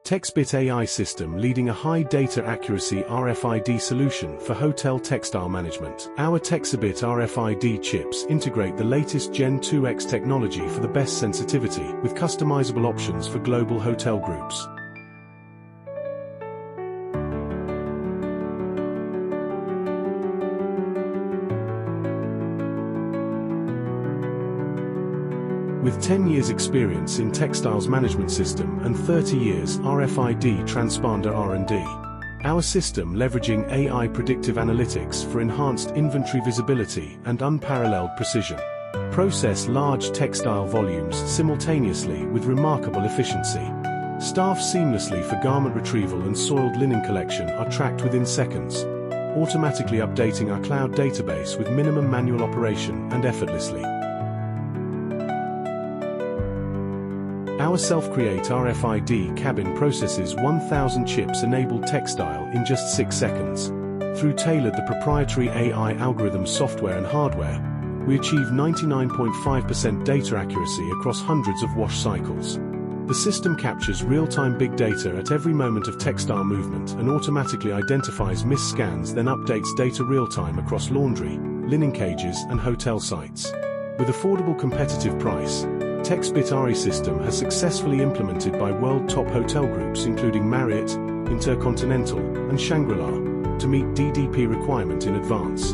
TEX-BIT AI system leading a high data accuracy RFID solution for hotel textile management. Our TEX-BIT RFID chips integrate the latest Gen2X technology for the best sensitivity, with customizable options for global hotel groups. With 10 years experience in textiles management system and 30 years RFID transponder R&D. Our system leveraging AI predictive analytics for enhanced inventory visibility and unparalleled precision. Process large textile volumes simultaneously with remarkable efficiency. Staff seamlessly for garment retrieval and soiled linen collection are tracked within seconds, automatically updating our cloud database with minimum manual operation and effortlessly. Our self-create RFID cabin processes 1,000 chips-enabled textile in just 6 seconds. Through tailored the proprietary AI algorithm software and hardware, we achieve 99.5% data accuracy across hundreds of wash cycles. The system captures real-time big data at every moment of textile movement and automatically identifies missed scans, then updates data real-time across laundry, linen cages and hotel sites. With affordable competitive price, TEX-BIT AI system has successfully implemented by world top hotel groups including Marriott, Intercontinental, and Shangri-La, to meet DDP requirement in advance.